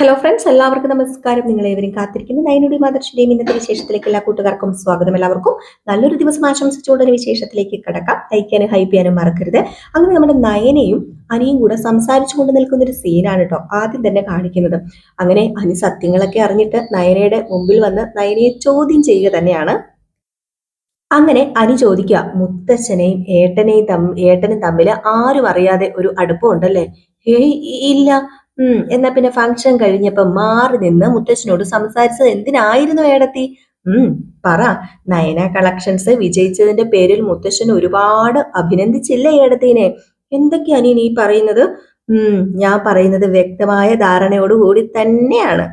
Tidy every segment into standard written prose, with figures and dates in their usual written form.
Hello friends, എല്ലാവർക്കും നമസ്കാരം. നിങ്ങളേവരും കാത്തിരിക്കുന്ന നയനുടി മാതൃശ്രീയും ഇന്നത്തെ വിശേഷത്തിലേക്ക് എല്ലാ കൂട്ടുകാർക്കും സ്വാഗതം. എല്ലാവർക്കും നല്ലൊരു ദിവസം ആശംസിച്ചുകൊണ്ടൊരു വിശേഷത്തിലേക്ക് കടക്കാം. ലൈക്കാനും ഹൈപ്പ് ചെയ്യാനും മറക്കരുത്. അങ്ങനെ നമ്മുടെ നയനയും അനിയും കൂടെ സംസാരിച്ചു കൊണ്ട് നിൽക്കുന്ന ഒരു സീനാണ് കേട്ടോ ആദ്യം തന്നെ കാണിക്കുന്നത്. അങ്ങനെ അനി സത്യങ്ങളൊക്കെ അറിഞ്ഞിട്ട് നയനയുടെ മുമ്പിൽ വന്ന് നയനയെ ചോദ്യം ചെയ്യുക തന്നെയാണ്. അങ്ങനെ അനി ചോദിക്കുക, മുത്തച്ഛനെയും ഏട്ടനും തമ്മിൽ ആരും അറിയാതെ ഒരു അടുപ്പമുണ്ടല്ലേ? ഏയ് ഇല്ല. എന്നാ പിന്നെ ഫംഗ്ഷൻ കഴിഞ്ഞപ്പോ മാറി നിന്ന് മുത്തച്ഛനോട് സംസാരിച്ചത് എന്തിനായിരുന്നു ഏടത്തി? ഉം പറ. നയന കളക്ഷൻസ് വിജയിച്ചതിന്റെ പേരിൽ മുത്തശ്ശൻ ഒരുപാട് അഭിനന്ദിച്ചില്ലേ ഏടത്തിനെ? എന്തൊക്കെയാ നീ പറയുന്നത്? ഞാൻ പറയുന്നത് വ്യക്തമായ ധാരണയോടുകൂടി തന്നെയാണ്.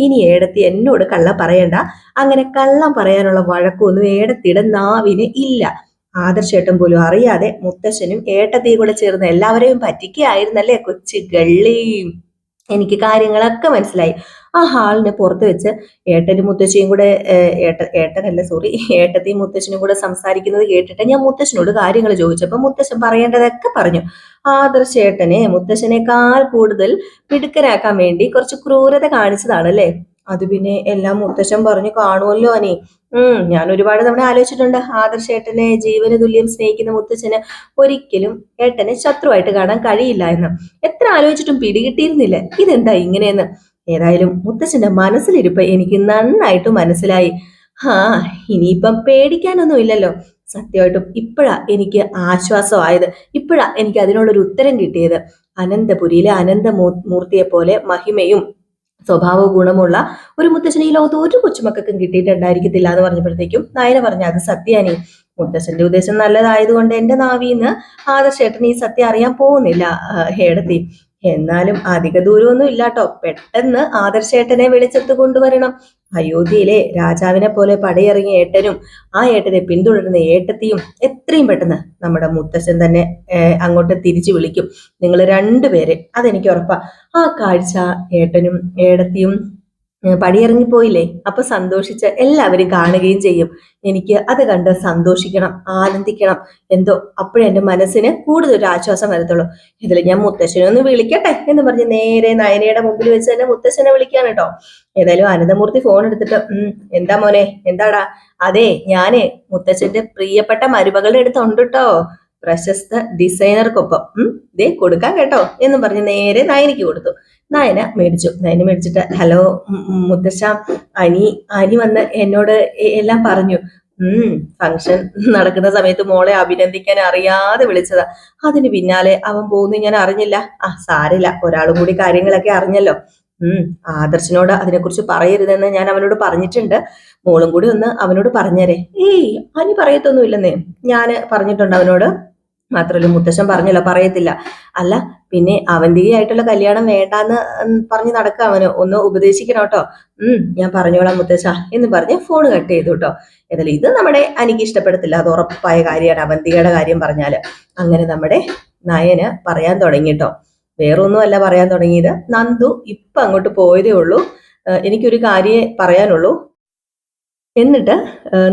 ഇനി ഏടത്തി എന്നോട് കള്ളം പറയണ്ട. അങ്ങനെ കള്ളം പറയാനുള്ള വഴക്കൊന്നും ഏടത്തിയുടെ നാവിന് ഇല്ല. ആദർശേട്ടൻ പോലും അറിയാതെ മുത്തശ്ശനും ഏട്ടത്തിയും കൂടെ ചേർന്ന് എല്ലാവരെയും പറ്റിക്കുകയായിരുന്നല്ലേ കൊച്ചു ഗള്ളിയും. എനിക്ക് കാര്യങ്ങളൊക്കെ മനസ്സിലായി. ആ ഹാളിന് പുറത്ത് വെച്ച് ഏട്ടനും മുത്തശ്ശിയും കൂടെ ഏട്ടനല്ല സോറി ഏട്ടത്തെയും മുത്തശ്ശനും കൂടെ സംസാരിക്കുന്നത് കേട്ടിട്ട് ഞാൻ മുത്തശ്ശനോട് കാര്യങ്ങൾ ചോദിച്ചപ്പോ മുത്തശ്ശൻ പറയേണ്ടതൊക്കെ പറഞ്ഞു. ആദർശേട്ടനെ മുത്തശ്ശനേക്കാൾ കൂടുതൽ മിടുക്കനാക്കാൻ വേണ്ടി കുറച്ച് ക്രൂരത കാണിച്ചതാണല്ലേ? അത് പിന്നെ എല്ലാം മുത്തശ്ശൻ പറഞ്ഞു കാണുമല്ലോ അനി. ഞാൻ ഒരുപാട് തവണ ആലോചിച്ചിട്ടുണ്ട്. ആദർശേട്ടനെ ജീവന തുല്യം സ്നേഹിക്കുന്ന മുത്തച്ഛന് ഒരിക്കലും ഏട്ടനെ ശത്രുവായിട്ട് കാണാൻ കഴിയില്ല എന്ന്. എത്ര ആലോചിച്ചിട്ടും പിടികിട്ടിയിരുന്നില്ല ഇതെന്താ ഇങ്ങനെയെന്ന്. ഏതായാലും മുത്തച്ഛന്റെ മനസ്സിലിരിപ്പ് എനിക്ക് നന്നായിട്ട് മനസ്സിലായി. ഇനിയിപ്പം പേടിക്കാനൊന്നും ഇല്ലല്ലോ. സത്യമായിട്ടും ഇപ്പോഴാ എനിക്ക് ആശ്വാസമായത്. ഇപ്പോഴാ എനിക്ക് അതിനുള്ളൊരു ഉത്തരം കിട്ടിയത്. അനന്തപുരിയിലെ മൂർത്തിയെ പോലെ മഹിമയും സ്വഭാവ ഗുണമുള്ള ഒരു മുത്തശ്ശന് ഈ ലോകത്ത് ഒരു കൊച്ചുമക്കൾക്കും കിട്ടിയിട്ടുണ്ടായിരിക്കത്തില്ല എന്ന് പറഞ്ഞപ്പോഴത്തേക്കും നയന പറഞ്ഞു, അത് സത്യാനി. മുത്തശ്ശന്റെ ഉദ്ദേശം നല്ലതായതുകൊണ്ട് എന്റെ നാവിന്ന് ആദർശേട്ടൻ ഈ സത്യം അറിയാൻ പോകുന്നില്ല ഏടത്തി. എന്നാലും അധിക ദൂരമൊന്നും ഇല്ലാട്ടോ. പെട്ടെന്ന് ആദർശേട്ടനെ വെളിച്ചത്ത് കൊണ്ടുവരണം. അയോധ്യയിലെ രാജാവിനെ പോലെ പടയിറങ്ങിയ ഏട്ടനും ആ ഏട്ടനെ പിന്തുടരുന്ന ഏട്ടത്തിയും എത്രയും പെട്ടെന്ന് നമ്മുടെ മുത്തശ്ശൻ തന്നെ അങ്ങോട്ട് തിരിച്ചു വിളിക്കും നിങ്ങൾ രണ്ടുപേരെ. അതെനിക്ക് ഉറപ്പാ. ആ കാഴ്ച ഏട്ടനും ഏടത്തിയും പടിയിറങ്ങിപ്പോയില്ലേ, അപ്പൊ സന്തോഷിച്ച് എല്ലാവരും കാണുകയും ചെയ്യും. എനിക്ക് അത് കണ്ട് സന്തോഷിക്കണം, ആനന്ദിക്കണം. എന്തോ അപ്പോഴെ എന്റെ മനസ്സിന് കൂടുതൽ ഒരു ആശ്വാസം വരത്തുള്ളൂ. ഇതിൽ ഞാൻ മുത്തശ്ശനെ ഒന്ന് വിളിക്കട്ടെ എന്ന് പറഞ്ഞ് നേരെ നയനയുടെ മുമ്പിൽ വെച്ച് തന്നെ മുത്തശ്ശനെ വിളിക്കാണ് കേട്ടോ. ഏതായാലും അനന്തമൂർത്തി ഫോൺ എടുത്തിട്ട് എന്താ മോനെ, എന്താടാ? അതെ, ഞാനേ മുത്തച്ഛന്റെ പ്രിയപ്പെട്ട മരുമകളുടെ അടുത്തുണ്ട് കേട്ടോ, പ്രശസ്ത ഡിസൈനർക്കൊപ്പം ദേ കൊടുക്കാൻ കേട്ടോ എന്ന് പറഞ്ഞ് നേരെ നയനയ്ക്ക് കൊടുത്തു. നയന മേടിച്ചിട്ട് ഹലോ മുത്തശ്ശ, അനി വന്ന് എന്നോട് എല്ലാം പറഞ്ഞു. ഫംഗ്ഷൻ നടക്കുന്ന സമയത്ത് മോളെ അഭിനന്ദിക്കാൻ അറിയാതെ വിളിച്ചതാ. അതിന് പിന്നാലെ അവൻ പോകുന്നു ഞാൻ അറിഞ്ഞില്ല. സാരില്ല, ഒരാളും കൂടി കാര്യങ്ങളൊക്കെ അറിഞ്ഞല്ലോ. ആദർശനോട് അതിനെക്കുറിച്ച് പറയരുതെന്ന് ഞാൻ അവനോട് പറഞ്ഞിട്ടുണ്ട്. മോളും കൂടി ഒന്ന് അവനോട് പറഞ്ഞേരെ. അനി പറയത്തൊന്നുമില്ലെന്നേ ഞാൻ പറഞ്ഞിട്ടുണ്ട് അവനോട്. മാത്രമല്ല മുത്തശ്ശൻ പറഞ്ഞല്ലോ പറയത്തില്ല. അല്ല പിന്നെ അവന്തികയായിട്ടുള്ള കല്യാണം വേണ്ടാന്ന് പറഞ്ഞ് നടക്കുക. അവന് ഒന്ന് ഉപദേശിക്കണം കേട്ടോ. ഞാൻ പറഞ്ഞോളാം മുത്തശ്ശ എന്ന് പറഞ്ഞ് ഫോൺ കട്ട് ചെയ്തു കേട്ടോ. ഏതായാലും ഇത് നമ്മുടെ എനിക്ക് ഇഷ്ടപ്പെടത്തില്ല, അത് ഉറപ്പായ കാര്യമാണ് അവന്തികയുടെ കാര്യം പറഞ്ഞാല്. അങ്ങനെ നമ്മുടെ നയന് പറയാൻ തുടങ്ങിട്ടോ. വേറൊന്നും അല്ല പറയാൻ തുടങ്ങിയത്, നന്ദു ഇപ്പൊ അങ്ങോട്ട് പോയതേ ഉള്ളൂ, എനിക്കൊരു കാര്യമേ പറയാനുള്ളൂ. എന്നിട്ട്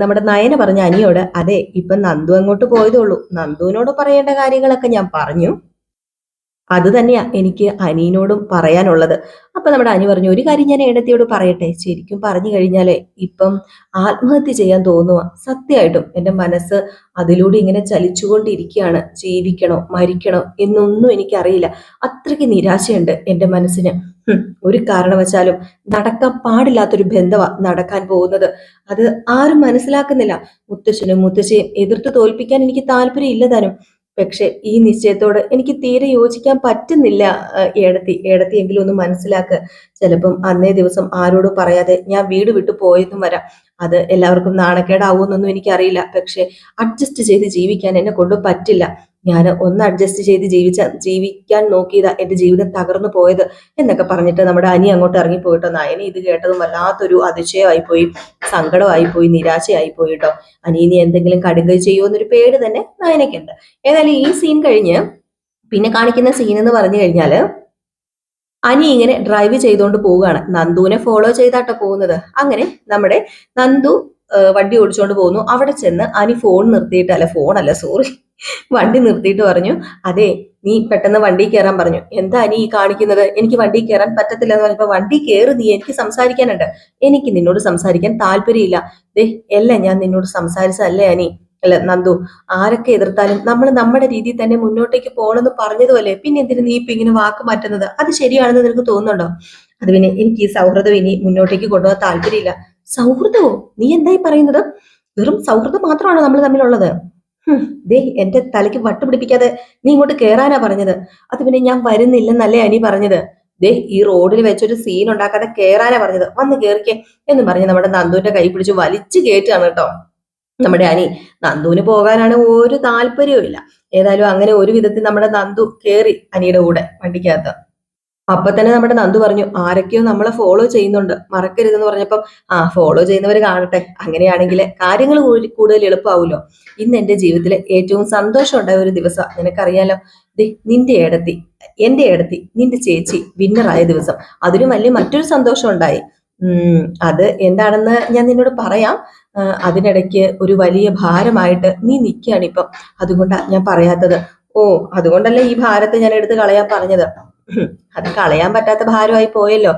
നമ്മുടെ നയന പറഞ്ഞ അനിയോട്, അതെ ഇപ്പൊ നന്ദു അങ്ങോട്ട് പോയതേ ഉള്ളൂ, നന്ദുവിനോട് പറയേണ്ട കാര്യങ്ങളൊക്കെ ഞാൻ പറഞ്ഞു, അത് തന്നെയാ എനിക്ക് അനിയനോടും പറയാനുള്ളത്. അപ്പൊ നമ്മുടെ അനി പറഞ്ഞു, ഒരു കാര്യം ഞാൻ ഏടത്തിയോട് പറയട്ടെ. ശരിക്കും പറഞ്ഞു കഴിഞ്ഞാലേ ഇപ്പം ആത്മഹത്യ ചെയ്യാൻ തോന്നുക. സത്യമായിട്ടും എന്റെ മനസ്സ് അതിലൂടെ ഇങ്ങനെ ചലിച്ചുകൊണ്ടിരിക്കുകയാണ്. ജീവിക്കണോ മരിക്കണോ എന്നൊന്നും എനിക്കറിയില്ല. അത്രയ്ക്ക് നിരാശയുണ്ട് എന്റെ മനസ്സിന്. ഒരു കാരണവശാലും നടക്കാൻ പാടില്ലാത്തൊരു ബന്ധമാ നടക്കാൻ പോകുന്നത്. അത് ആരും മനസ്സിലാക്കുന്നില്ല. മുത്തശ്ശനും മുത്തശ്ശിയും എതിർത്ത് തോൽപ്പിക്കാൻ എനിക്ക് താല്പര്യം ഇല്ല താനും. പക്ഷെ ഈ നിശ്ചയത്തോട് എനിക്ക് തീരെ യോജിക്കാൻ പറ്റുന്നില്ല ഏടത്തി എങ്കിലും ഒന്ന് മനസ്സിലാക്കുക. ചിലപ്പം അന്നേ ദിവസം ആരോടും പറയാതെ ഞാൻ വീട് വിട്ടു പോയതും വരാം. അത് എല്ലാവർക്കും നാണക്കേടാവുമെന്നൊന്നും എനിക്കറിയില്ല. പക്ഷെ അഡ്ജസ്റ്റ് ചെയ്ത് ജീവിക്കാൻ എന്നെ കൊണ്ട് പറ്റില്ല. ഞാൻ ഒന്ന് അഡ്ജസ്റ്റ് ചെയ്ത് ജീവിക്കാൻ നോക്കിയതാ എന്റെ ജീവിതം തകർന്നു പോയത് എന്നൊക്കെ പറഞ്ഞിട്ട് നമ്മുടെ അനി അങ്ങോട്ട് ഇറങ്ങിപ്പോയിട്ടോ. നയനി ഇത് കേട്ടതും വല്ലാത്തൊരു അതിശയമായി പോയി, സങ്കടമായി പോയി, നിരാശയായി പോയിട്ടോ. അനിയനി എന്തെങ്കിലും കടുങ്കൈ ചെയ്യുമോ എന്നൊരു പേടി തന്നെ നയനയ്ക്കുണ്ട്. ഏതായാലും ഈ സീൻ കഴിഞ്ഞ് പിന്നെ കാണിക്കുന്ന സീൻ എന്ന് പറഞ്ഞു കഴിഞ്ഞാല് അനി ഇങ്ങനെ ഡ്രൈവ് ചെയ്തുകൊണ്ട് പോവുകയാണ്. നന്ദുവിനെ ഫോളോ ചെയ്താട്ടോ പോകുന്നത്. അങ്ങനെ നമ്മുടെ നന്ദു വണ്ടി ഓടിച്ചുകൊണ്ട് പോകുന്നു. അവിടെ ചെന്ന് അനി ഫോൺ നിർത്തിയിട്ട്, ഫോണല്ല സോറി വണ്ടി നിർത്തിയിട്ട് പറഞ്ഞു, അതെ നീ പെട്ടെന്ന് വണ്ടി കയറാൻ പറഞ്ഞു. എന്താ നീ ഈ കാണിക്കുന്നത്? എനിക്ക് വണ്ടി കയറാൻ പറ്റത്തില്ല എന്ന് പറഞ്ഞപ്പോ, വണ്ടി കയറി നീ, എനിക്ക് സംസാരിക്കാനുണ്ട്. എനിക്ക് നിന്നോട് സംസാരിക്കാൻ താല്പര്യമില്ല. ദേ എല്ലാം ഞാൻ നിന്നോട് സംസാരിച്ചതല്ലേ അനി, അല്ല നന്ദു, ആരൊക്കെ എതിർത്താലും നമ്മൾ നമ്മുടെ രീതിയിൽ തന്നെ മുന്നോട്ടേക്ക് പോകണമെന്ന് പറഞ്ഞതുമല്ലേ, പിന്നെ എന്തിനു നീ ഇപ്പൊ ഇങ്ങനെ വാക്ക് മാറ്റുന്നത്? അത് ശരിയാണെന്ന് നിനക്ക് തോന്നുന്നുണ്ടോ? അത് പിന്നെ എനിക്ക് ഈ സൗഹൃദം ഇനി മുന്നോട്ടേക്ക് കൊണ്ടുപോകാൻ താല്പര്യമില്ല. സൗഹൃദമോ? നീ എന്തായി പറയുന്നത്? വെറും സൗഹൃദം മാത്രമാണോ നമ്മൾ തമ്മിലുള്ളത്? ദേ എന്റെ തലയ്ക്ക് വട്ട് പിടിപ്പിക്കാതെ നീ ഇങ്ങോട്ട് കേറാനാ പറഞ്ഞത്. അത് പിന്നെ ഞാൻ വരുന്നില്ലെന്നല്ലേ അനി പറഞ്ഞത്? ദേ ഈ റോഡിൽ വെച്ചൊരു സീൻ ഉണ്ടാക്കാതെ കേറാനാ പറഞ്ഞത്. വന്ന് കേറിക്കേ എന്ന് പറഞ്ഞ് നമ്മുടെ നന്ദുവിന്റെ കൈ പിടിച്ച് വലിച്ചു കയറ്റാണ് കേട്ടോ നമ്മുടെ അനി. നന്ദുവിന് പോകാനാണ് ഒരു താല്പര്യവും ഇല്ല. ഏതായാലും അങ്ങനെ ഒരു വിധത്തിൽ നമ്മുടെ നന്ദു കേറി അനിയുടെ കൂടെ വണ്ടിക്കകത്ത്. അപ്പൊ തന്നെ നമ്മുടെ നന്ദു പറഞ്ഞു, ആരൊക്കെയോ നമ്മളെ ഫോളോ ചെയ്യുന്നുണ്ട്, മറക്കരുതെന്ന് പറഞ്ഞപ്പം, ഫോളോ ചെയ്യുന്നവർ കാണട്ടെ, അങ്ങനെയാണെങ്കിൽ കാര്യങ്ങൾ കൂടുതൽ എളുപ്പമാവുമല്ലോ. ഇന്ന് എന്റെ ജീവിതത്തിൽ ഏറ്റവും സന്തോഷം ഉണ്ടായ ഒരു ദിവസം നിനക്കറിയാലോ. നിന്റെ ഏടത്തി, എന്റെ ഏടത്തി, നിന്റെ ചേച്ചി വിന്നറായ ദിവസം, അതിലും വലിയ മറ്റൊരു സന്തോഷം ഉണ്ടായി. അത് എന്താണെന്ന് ഞാൻ നിന്നോട് പറയാം. അതിനിടയ്ക്ക് ഒരു വലിയ ഭാരമായിട്ട് നീ നിൽക്കുകയാണ് ഇപ്പം, അതുകൊണ്ടാ ഞാൻ പറയാത്തത്. ഓ, അതുകൊണ്ടല്ലേ ഈ ഭാരത്തെ ഞാൻ എടുത്ത് കളയാൻ പറഞ്ഞത്. അത് കളയാൻ പറ്റാത്ത ഭാരമായി പോയല്ലോ.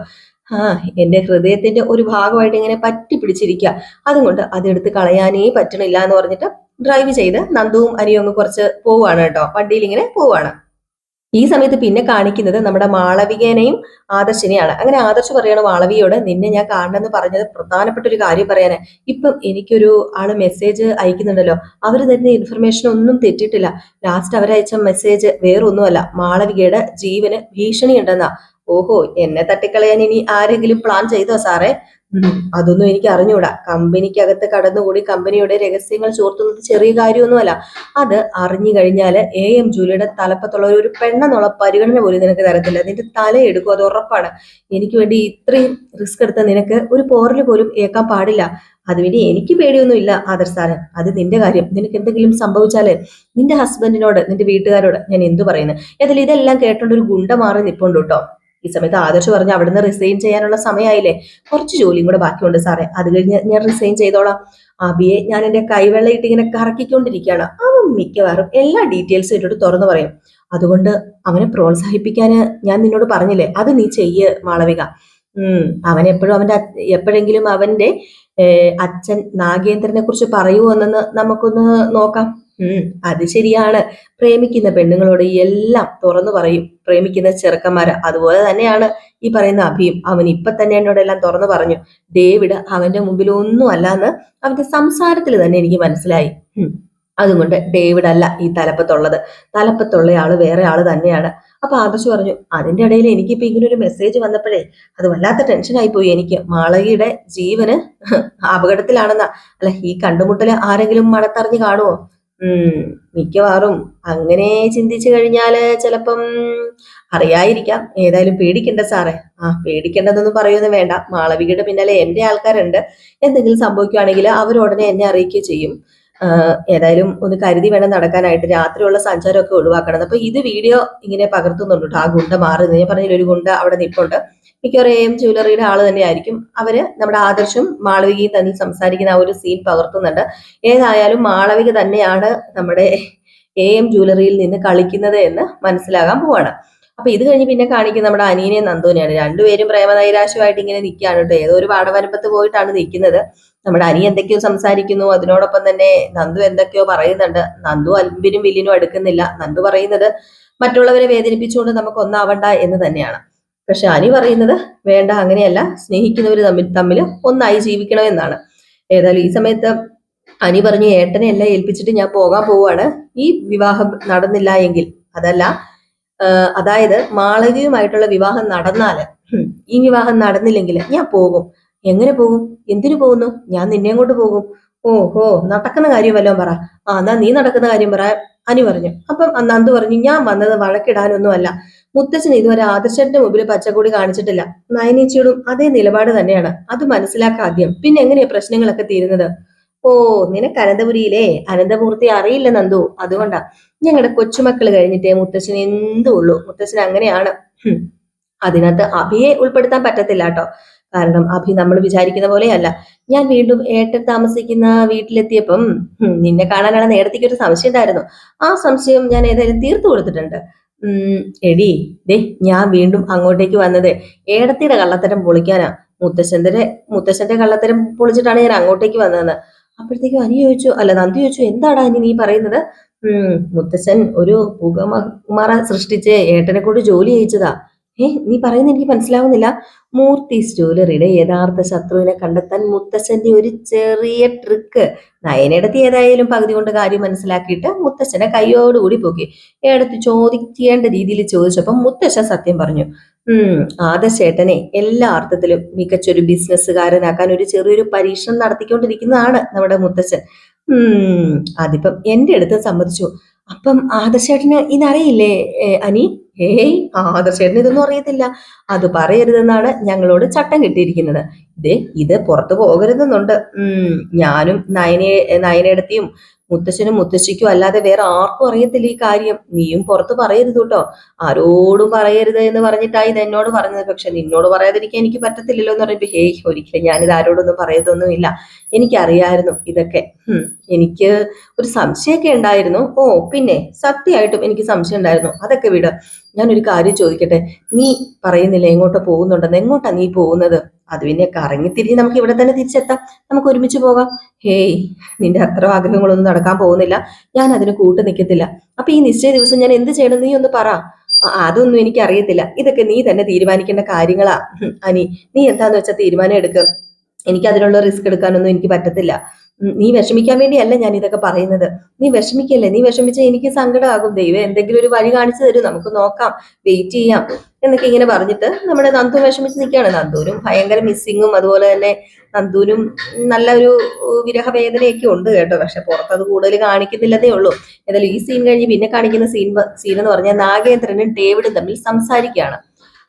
എന്റെ ഹൃദയത്തിന്റെ ഒരു ഭാഗമായിട്ട് ഇങ്ങനെ പറ്റി പിടിച്ചിരിക്കുക, അതുകൊണ്ട് അതെടുത്ത് കളയാനേ പറ്റണില്ല എന്ന് പറഞ്ഞിട്ട് ഡ്രൈവ് ചെയ്ത് നന്ദുവും അനിയും അങ്ങ് കുറച്ച് പോവാണ് കേട്ടോ, വണ്ടിയിൽ ഇങ്ങനെ പോവാണ്. ഈ സമയത്ത് പിന്നെ കാണിക്കുന്നത് നമ്മുടെ മാളവികേനെയും ആദർശിനെയാണ്. അങ്ങനെ ആദർശ് പറയണ മാളവിയോട്, നിന്നെ ഞാൻ കാണണമെന്ന് പറഞ്ഞത് പ്രധാനപ്പെട്ട ഒരു കാര്യം പറയാന്. ഇപ്പം എനിക്കൊരു ആള് മെസ്സേജ് അയക്കുന്നുണ്ടല്ലോ, അവര് തരുന്ന ഇൻഫർമേഷൻ ഒന്നും തെറ്റിട്ടില്ല. ലാസ്റ്റ് അവരയച്ച മെസ്സേജ് വേറൊന്നുമല്ല, മാളവികയുടെ ജീവന് ഭീഷണി ഉണ്ടെന്നാ. ഓഹോ, എന്നെ തട്ടിക്കളയാൻ ഇനി ആരെങ്കിലും പ്ലാൻ ചെയ്തോ സാറേ? അതൊന്നും എനിക്ക് അറിഞ്ഞൂടാ. കമ്പനിക്കകത്ത് കടന്നുകൂടി കമ്പനിയുടെ രഹസ്യങ്ങൾ ചോർത്തുന്നത് ചെറിയ കാര്യമൊന്നുമല്ല. അത് അറിഞ്ഞു കഴിഞ്ഞാല് AM ജൂലിയുടെ തലപ്പത്തുള്ള ഒരു പെണ്ണെന്നുള്ള പരിഗണന പോലും നിനക്ക് തരത്തില്ല. നിന്റെ തലയെടുക്കും, അത് ഉറപ്പാണ്. എനിക്ക് വേണ്ടി ഇത്രയും റിസ്ക് എടുത്ത നിനക്ക് ഒരു പോറല് പോലും ഏക്കാൻ പാടില്ല. അതുവേണ്ടി എനിക്ക് പേടിയൊന്നും ഇല്ല ആദർശ് സാറ്. അത് നിന്റെ കാര്യം. നിനക്ക് എന്തെങ്കിലും സംഭവിച്ചാല് നിന്റെ ഹസ്ബൻഡിനോട്, നിന്റെ വീട്ടുകാരോട് ഞാൻ എന്തു പറയുന്നു? ഏതായാലും ഇതെല്ലാം കേട്ടോണ്ട് ഒരു ഗുണ്ട മാറി നിപ്പുണ്ട് കേട്ടോ. ഈ സമയത്ത് ആദർശ് പറഞ്ഞു, അവിടുന്ന് റിസൈൻ ചെയ്യാനുള്ള സമയമായില്ലേ, കുറച്ച് ജോലിയും കൂടെ ബാക്കിയുണ്ട് സാറേ, അത് കഴിഞ്ഞ് ഞാൻ റിസൈൻ ചെയ്തോളാം. അബിയെ ഞാൻ എന്റെ കൈവെള്ളയിട്ട് ഇങ്ങനെ കറക്കിക്കൊണ്ടിരിക്കുകയാണ്. അവൻ മിക്കവാറും എല്ലാ ഡീറ്റെയിൽസും ഇട്ടിട്ട് തുറന്നു പറയും. അതുകൊണ്ട് അവനെ പ്രോത്സാഹിപ്പിക്കാന് ഞാൻ നിന്നോട് പറഞ്ഞില്ലേ, അത് നീ ചെയ്യ് മാളവിക. അവൻ എപ്പോഴും എപ്പോഴെങ്കിലും അവന്റെ അച്ഛൻ നാഗേന്ദ്രനെ കുറിച്ച് പറയുമോ എന്നു നമുക്കൊന്ന് നോക്കാം. അത് ശരിയാണ്. പ്രേമിക്കുന്ന പെണ്ണുങ്ങളോട് എല്ലാം തുറന്നു പറയും പ്രേമിക്കുന്ന ചെറുക്കന്മാര്. അതുപോലെ തന്നെയാണ് ഈ പറയുന്ന അഭിയും. അവൻ ഇപ്പൊ തന്നെ എന്നോട് എല്ലാം തുറന്നു പറഞ്ഞു. ഡേവിഡ് അവന്റെ മുമ്പിൽ ഒന്നും അല്ലാന്ന് അവന്റെ സംസാരത്തിൽ തന്നെ എനിക്ക് മനസ്സിലായി. അതുകൊണ്ട് ഡേവിഡ് അല്ല ഈ തലപ്പത്തുള്ളത്, തലപ്പത്തുള്ള ആള് വേറെ ആള് തന്നെയാണ്. അപ്പൊ ആദർശ് പറഞ്ഞു, അതിന്റെ ഇടയിൽ എനിക്കിപ്പോ ഇങ്ങനെ ഒരു മെസ്സേജ് വന്നപ്പോഴേ അത് വല്ലാത്ത ടെൻഷനായി പോയി എനിക്ക്. മാളവിയുടെ ജീവന് അപകടത്തിലാണെന്നാ. അല്ല, ഈ കണ്ടുമുട്ടല് ആരെങ്കിലും മണത്തറിഞ്ഞ് കാണുമോ? മിക്കവാറും അങ്ങനെ ചിന്തിച്ചു കഴിഞ്ഞാല് ചിലപ്പം അറിയാതിരിക്കാം. ഏതായാലും പേടിക്കണ്ട സാറേ. പേടിക്കേണ്ടതൊന്നും പറയുമെന്ന് വേണ്ട. മാളവികയുടെ പിന്നാലെ എന്റെ ആൾക്കാരുണ്ട്. എന്തെങ്കിലും സംഭവിക്കുകയാണെങ്കിൽ അവരുടനെ എന്നെ അറിയിക്കുകയും ചെയ്യും. ഏതായാലും ഒന്ന് കരുതി വേണം നടക്കാനായിട്ട്. രാത്രിയുള്ള സഞ്ചാരമൊക്കെ ഒഴിവാക്കണം. അപ്പൊ ഇത് വീഡിയോ ഇങ്ങനെ പകർത്തുന്നുണ്ട്. ആ ഗുണ്ട മാറുന്നത് ഞാൻ പറഞ്ഞില്ല, ഒരു ഗുണ്ട അവിടെ നിൽപ്പുണ്ട്. മിക്കവാറും AM ജ്വല്ലറിയുടെ ആള് തന്നെയായിരിക്കും. അവര് നമ്മുടെ ആദർശും മാളവികയും തമ്മിൽ സംസാരിക്കുന്ന ആ ഒരു സീൻ പകർത്തുന്നുണ്ട്. ഏതായാലും മാളവിക തന്നെയാണ് നമ്മുടെ AM ജ്വല്ലറിയിൽ നിന്ന് കളിക്കുന്നത് എന്ന് മനസ്സിലാകാൻ പോവാണ്. അപ്പൊ ഇത് കഴിഞ്ഞ് പിന്നെ കാണിക്കുന്നത് നമ്മുടെ അനിയനെയും നന്ദുവിനെയാണ്. രണ്ടുപേരും പ്രേമനൈരാശ്യമായിട്ട് ഇങ്ങനെ നിൽക്കുകയാണ് കേട്ടോ. ഏതോ ഒരു പാടവരമ്പത്ത് പോയിട്ടാണ് നിൽക്കുന്നത്. നമ്മുടെ അനി എന്തൊക്കെയോ സംസാരിക്കുന്നു, അതിനോടൊപ്പം തന്നെ നന്ദു എന്തൊക്കെയോ പറയുന്നുണ്ട്. നന്ദു അൽബിനും വില്ലിനും അടുക്കുന്നില്ല. നന്ദു പറയുന്നത് മറ്റുള്ളവരെ വേദനിപ്പിച്ചുകൊണ്ട് നമുക്ക് ഒന്നാവണ്ട എന്ന് തന്നെയാണ്. പക്ഷെ അനി പറയുന്നത് വേണ്ട, അങ്ങനെയല്ല, സ്നേഹിക്കുന്നവർ തമ്മിൽ ഒന്നായി ജീവിക്കണം എന്നാണ്. ഏതായാലും ഈ സമയത്ത് അനി പറഞ്ഞു, ഏട്ടനെ എല്ലാം ഏൽപ്പിച്ചിട്ട് ഞാൻ പോകാൻ പോവാണ്. ഈ വിവാഹം നടന്നില്ല എങ്കിൽ, അതായത് മാളവികയുമായിട്ടുള്ള വിവാഹം നടന്നാല്, ഈ വിവാഹം നടന്നില്ലെങ്കിൽ ഞാൻ പോകും. എങ്ങനെ പോകും? എന്തിനു പോകുന്നു? ഞാൻ നിന്നെ കൊണ്ട് പോകും. ഓഹോ, നടക്കുന്ന കാര്യം വല്ലതും പറ. എന്നാ നീ നടക്കുന്ന കാര്യം പറ, അനി പറഞ്ഞു. അപ്പം നന്ദു പറഞ്ഞു, ഞാൻ വന്നത് വഴക്കിടാനൊന്നും അല്ല. മുത്തച്ഛൻ ഇതുവരെ ആദർശന്റെ മുമ്പിൽ പച്ചക്കൊടി കാണിച്ചിട്ടില്ല. നയനേച്ചിയോടും അതേ നിലപാട് തന്നെയാണ്. അത് മനസ്സിലാക്കുക ആദ്യം, പിന്നെ എങ്ങനെയാ പ്രശ്നങ്ങളൊക്കെ തീരുന്നത്? ഓ, നിനക്ക് അനന്തപുരിയിലെ അനന്തമൂർത്തി അറിയില്ല നന്ദു, അതുകൊണ്ടാ. ഞങ്ങളുടെ കൊച്ചുമക്കള് കഴിഞ്ഞിട്ടേ മുത്തച്ഛൻ എന്തുള്ളൂ. മുത്തച്ഛൻ അങ്ങനെയാണ്. അതിനകത്ത് അഭിയെ ഉൾപ്പെടുത്താൻ പറ്റത്തില്ല കേട്ടോ. കാരണം അഭി നമ്മൾ വിചാരിക്കുന്ന പോലെയല്ല. ഞാൻ വീണ്ടും ഏട്ടൻ താമസിക്കുന്ന വീട്ടിലെത്തിയപ്പം നിന്നെ കാണാനാണ് നേരത്തേക്ക് ഒരു സംശയം ഉണ്ടായിരുന്നു. ആ സംശയം ഞാൻ ഏതായാലും തീർത്തു കൊടുത്തിട്ടുണ്ട്. ഉം എടി ദേ, ഞാൻ വീണ്ടും അങ്ങോട്ടേക്ക് വന്നത് ഏടത്തിയുടെ കള്ളത്തരം പൊളിക്കാനാ. മുത്തശ്ശന്റെ മുത്തശ്ശന്റെ കള്ളത്തരം പൊളിച്ചിട്ടാണ് ഞാൻ അങ്ങോട്ടേക്ക് വന്നതെന്ന്. അപ്പോഴത്തേക്കും അനി ചോദിച്ചു, അല്ല നന്ദി ചോദിച്ചു, എന്താടാ അനി നീ പറയുന്നത്? മുത്തശ്ശൻ ഒരു പുകമറ സൃഷ്ടിച്ച് ഏട്ടനെ കൊണ്ട് ജോലി ചെയ്യിച്ചതാ. നീ പറയുന്നത് എനിക്ക് മനസ്സിലാവുന്നില്ല. മൂർത്തീസ് ജ്വല്ലറിയുടെ യഥാർത്ഥ ശത്രുവിനെ കണ്ടെത്താൻ മുത്തശ്ശന്റെ ഒരു ചെറിയ ട്രിക്ക്. നയനെടുത്ത് ഏതായാലും പകുതി കൊണ്ട് കാര്യം മനസ്സിലാക്കിയിട്ട് മുത്തശ്ശനെ കൈയോടുകൂടി പോക്കി. ഏടത്ത് ചോദിക്കേണ്ട രീതിയിൽ ചോദിച്ചപ്പം മുത്തശ്ശൻ സത്യം പറഞ്ഞു. ആദർശേട്ടനെ എല്ലാ അർത്ഥത്തിലും മികച്ചൊരു ബിസിനസ്സുകാരനാക്കാൻ ഒരു ചെറിയൊരു പരീക്ഷണം നടത്തിക്കൊണ്ടിരിക്കുന്നതാണ് നമ്മുടെ മുത്തശ്ശൻ. അതിപ്പം എന്റെ അടുത്ത് സമ്മതിച്ചു. അപ്പം ആദർശേട്ടന് ഇതറിയില്ലേ അനി? ആദർശേട്ടന് ഇതൊന്നും അറിയത്തില്ല. അത് പറയരുതെന്നാണ് ഞങ്ങളോട് ചട്ടം കിട്ടിയിരിക്കുന്നത്. ഇത് പുറത്തു പോകരുതെന്നുണ്ട്. ഞാനും നയനയെടുത്തിയും മുത്തശ്ശനും മുത്തശ്ശിക്കും അല്ലാതെ വേറെ ആർക്കും അറിയത്തില്ല ഈ കാര്യം. നീയും പുറത്ത് പറയരുത് കേട്ടോ. ആരോടും പറയരുത് എന്ന് പറഞ്ഞിട്ടായി ഇത് എന്നോട് പറഞ്ഞത്. പക്ഷെ നിന്നോട് പറയാതിരിക്കാൻ എനിക്ക് പറ്റത്തില്ലല്ലോ എന്ന് പറയുമ്പോ ഒരിക്കലും ഞാനിത് ആരോടൊന്നും പറയത്തൊന്നുമില്ല. എനിക്കറിയായിരുന്നു ഇതൊക്കെ. എനിക്ക് ഒരു സംശയമൊക്കെ ഉണ്ടായിരുന്നു. പിന്നെ സത്യമായിട്ടും എനിക്ക് സംശയം ഉണ്ടായിരുന്നു. അതൊക്കെ വിട്. ഞാനൊരു കാര്യം ചോദിക്കട്ടെ. നീ പറയുന്നില്ല എങ്ങോട്ട് പോകുന്നുണ്ടെന്ന്. എങ്ങോട്ടാ നീ പോകുന്നത്? അത് പിന്നെ കറങ്ങിത്തിരിഞ്ഞ് നമുക്ക് ഇവിടെ തന്നെ തിരിച്ചെത്താം. നമുക്ക് ഒരുമിച്ച് പോകാം. നിന്റെ അത്ര ആഗ്രഹങ്ങളൊന്നും നടക്കാൻ പോകുന്നില്ല. ഞാൻ അതിന് കൂട്ടു നിൽക്കത്തില്ല. അപ്പൊ ഈ നിശ്ചയ ദിവസം ഞാൻ എന്ത് ചെയ്യണം നീ ഒന്ന് പറ. അതൊന്നും എനിക്ക് അറിയത്തില്ല. ഇതൊക്കെ നീ തന്നെ തീരുമാനിക്കേണ്ട കാര്യങ്ങളാ അനി. നീ എന്താന്ന് വെച്ചാൽ തീരുമാനം എടുക്കുക. എനിക്ക് അതിനുള്ള റിസ്ക് എടുക്കാനൊന്നും എനിക്ക് പറ്റത്തില്ല. നീ വിഷമിക്കാൻ വേണ്ടിയല്ല ഞാൻ ഇതൊക്കെ പറയുന്നത്. നീ വിഷമിക്കല്ലേ. നീ വിഷമിച്ചാൽ എനിക്ക് സങ്കടമാകും. ദൈവം എന്തെങ്കിലും ഒരു വഴി കാണിച്ചു തരും. നമുക്ക് നോക്കാം, വെയിറ്റ് ചെയ്യാം എന്നൊക്കെ ഇങ്ങനെ പറഞ്ഞിട്ട് നമ്മുടെ നന്ദു വിഷമിച്ച് നിൽക്കുകയാണ്. നന്ദുവിനും ഭയങ്കര മിസ്സിങ്ങും അതുപോലെ തന്നെ നന്ദുവിനും നല്ല ഒരു വിരഹവേദനയൊക്കെ ഉണ്ട് കേട്ടോ. പക്ഷെ പുറത്തത് കൂടുതൽ കാണിക്കുന്നില്ലെന്നേ ഉള്ളൂ. ഏതായാലും ഈ സീൻ കഴിഞ്ഞ് പിന്നെ കാണിക്കുന്ന സീൻ എന്ന് പറഞ്ഞാൽ നാഗേന്ദ്രനും ഡേവിഡും തമ്മിൽ സംസാരിക്കുകയാണ്.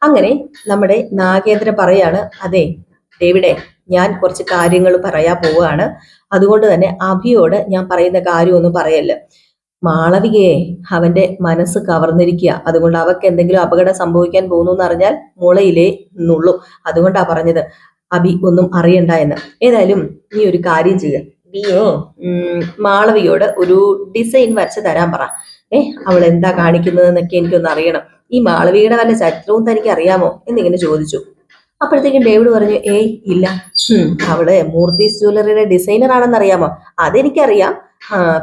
അങ്ങനെ നമ്മുടെ നാഗേന്ദ്രൻ പറയാണ്, അതെ ഡേവിഡെ, ഞാൻ കുറച്ച് കാര്യങ്ങൾ പറയാൻ പോവുകയാണ്. അതുകൊണ്ട് തന്നെ അഭിയോട് ഞാൻ പറയുന്ന കാര്യമൊന്നും പറയല്ല. മാളവികയെ അവന്റെ മനസ്സ് കവർന്നിരിക്കുക. അതുകൊണ്ട് അവക്ക് എന്തെങ്കിലും അപകടം സംഭവിക്കാൻ പോകുന്നു എന്ന് അറിഞ്ഞാൽ മുളയിലേ നിന്നുള്ളൂ. അതുകൊണ്ടാ പറഞ്ഞത് അഭി ഒന്നും അറിയണ്ട എന്ന്. ഏതായാലും നീ ഒരു കാര്യം ചെയ്യുക. നീയോ മാളവികയോട് ഒരു ഡിസൈൻ വരച്ച് തരാൻ പറ. അവൾ എന്താ കാണിക്കുന്നതെന്നൊക്കെ എനിക്കൊന്ന് അറിയണം. ഈ മാളവികയുടെ വല്ല ചരിത്രവും തനിക്ക് അറിയാമോ എന്നിങ്ങനെ ചോദിച്ചു. അപ്പോഴത്തേക്കും ഡേവിഡ് പറഞ്ഞു, ഇല്ല. അവള് മൂർത്തീസ് ജ്വല്ലറിയുടെ ഡിസൈനർ ആണെന്ന് അറിയാമോ? അതെനിക്കറിയാം.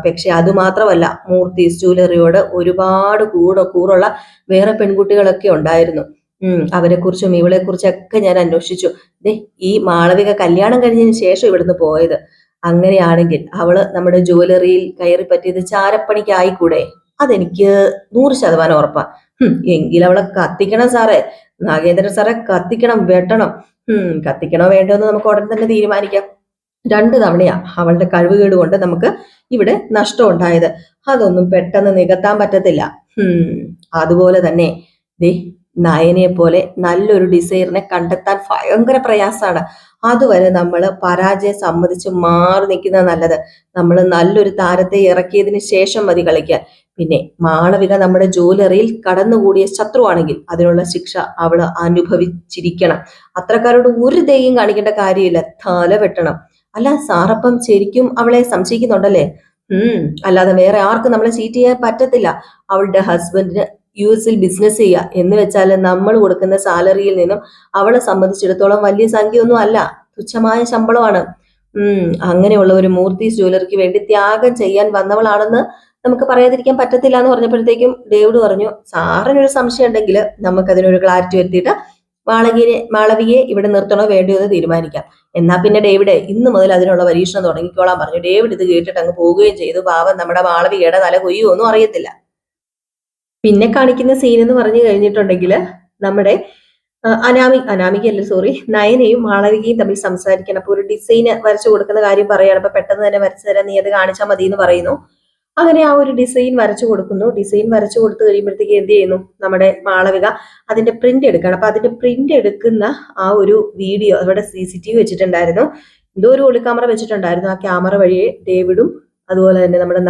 പക്ഷെ അത് മാത്രമല്ല, മൂർത്തീസ് ജ്വല്ലറിയോട് ഒരുപാട് കൂറുള്ള വേറെ പെൺകുട്ടികളൊക്കെ ഉണ്ടായിരുന്നു. അവരെ കുറിച്ചും ഇവളെ കുറിച്ചൊക്കെ ഞാൻ അന്വേഷിച്ചു. ഈ മാളവിക കല്യാണം കഴിഞ്ഞതിന് ശേഷം ഇവിടുന്ന് പോയത്. അങ്ങനെയാണെങ്കിൽ അവള് നമ്മുടെ ജ്വല്ലറിയിൽ കയറി പറ്റിയത് ചാരപ്പണിക്കായിക്കൂടെ? അതെനിക്ക് 100% ഉറപ്പാ. എങ്കിൽ അവളെ കത്തിക്കണം സാറേ. നാഗേന്ദ്രൻ സാറെ കത്തിക്കണം, വെട്ടണം. കത്തിക്കണോ വേണ്ടോ എന്ന് നമുക്ക് ഉടൻ തന്നെ തീരുമാനിക്കാം. 2 തവണയാ അവളുടെ കഴിവുകേട് കൊണ്ട് നമുക്ക് ഇവിടെ നഷ്ടം ഉണ്ടായത്. അതൊന്നും പെട്ടെന്ന് നികത്താൻ പറ്റത്തില്ല. അതുപോലെ തന്നെ നയനെ പോലെ നല്ലൊരു ഡിസൈനറിനെ കണ്ടെത്താൻ ഭയങ്കര പ്രയാസമാണ്. അതുവരെ നമ്മൾ പരാജയം സമ്മതിച്ച് മാറി നിൽക്കുന്നത് നല്ലത്. നമ്മൾ നല്ലൊരു താരത്തെ ഇറക്കിയതിന് ശേഷം മതി കളിക്കാൻ. പിന്നെ മാളവിക നമ്മുടെ ജ്വല്ലറിയിൽ കടന്നുകൂടിയ ശത്രുവാണെങ്കിൽ അതിനുള്ള ശിക്ഷ അവള് അനുഭവിച്ചിരിക്കണം. അത്രക്കാരോട് ഒരു ദയം കാണിക്കേണ്ട കാര്യമില്ല. തല വെട്ടണം. അല്ല സാറപ്പം ശരിക്കും അവളെ സംശയിക്കുന്നുണ്ടല്ലേ? അല്ലാതെ വേറെ ആർക്കും നമ്മളെ ചീറ്റ് ചെയ്യാൻ പറ്റത്തില്ല. അവളുടെ ഹസ്ബൻഡിന് US ബിസിനസ് ചെയ്യുക എന്ന് വെച്ചാൽ നമ്മൾ കൊടുക്കുന്ന സാലറിയിൽ നിന്നും അവളെ സംബന്ധിച്ചിടത്തോളം വലിയ സംഖ്യ ഒന്നും അല്ല, തുച്ഛമായ ശമ്പളമാണ്. അങ്ങനെയുള്ള ഒരു മൂർത്തീസ് ജ്വല്ലറിക്ക് വേണ്ടി ത്യാഗം ചെയ്യാൻ വന്നവളാണെന്ന് നമുക്ക് പറയാതിരിക്കാൻ പറ്റത്തില്ല എന്ന് പറഞ്ഞപ്പോഴത്തേക്കും ഡേവിഡ് പറഞ്ഞു, സാറിനൊരു സംശയം ഉണ്ടെങ്കിൽ നമുക്ക് അതിനൊരു ക്ലാരിറ്റി വരുത്തിയിട്ട് മാളവികയെ ഇവിടെ നിർത്തണോ വേണ്ടയോ എന്ന് തീരുമാനിക്കാം. എന്നാ പിന്നെ ഡേവിഡ് ഇന്ന് മുതൽ അതിനുള്ള പരീക്ഷണം തുടങ്ങിക്കോളാൻ പറഞ്ഞു. ഡേവിഡ് ഇത് കേട്ടിട്ട് അങ്ങ് പോവുകയും ചെയ്തു. പാവം നമ്മുടെ മാളവികയുടെ തല കൊയ്യോ ഒന്നും അറിയത്തില്ല. പിന്നെ കാണിക്കുന്ന സീൻ എന്ന് പറഞ്ഞു കഴിഞ്ഞിട്ടുണ്ടെങ്കിൽ നമ്മുടെ അനാമികയല്ല സോറി നയനയും മാളവികയും തമ്മിൽ സംസാരിക്കണം. അപ്പൊ ഒരു ഡിസൈന് വരച്ചു കൊടുക്കുന്ന കാര്യം പറയാണ്. അപ്പൊ പെട്ടെന്ന് തന്നെ വരച്ചു തരാൻ നീ അത് കാണിച്ചാൽ മതി എന്ന് പറയുന്നു. അങ്ങനെ ആ ഒരു ഡിസൈൻ വരച്ചു കൊടുക്കുന്നു. ഡിസൈൻ വരച്ചു കൊടുത്തു കഴിയുമ്പോഴത്തേക്ക് എന്ത് ചെയ്യുന്നു, നമ്മുടെ മാളവിക അതിന്റെ പ്രിന്റ് എടുക്കണം. അപ്പൊ അതിന്റെ പ്രിന്റ് എടുക്കുന്ന ആ ഒരു വീഡിയോ അവിടെ CCTV വെച്ചിട്ടുണ്ടായിരുന്നു. എന്തോ ഒരു ഒളിക്യാമറ വെച്ചിട്ടുണ്ടായിരുന്നു. ആ ക്യാമറ വഴിയെ ഡേവിഡും അതുപോലെ തന്നെ നമ്മുടെ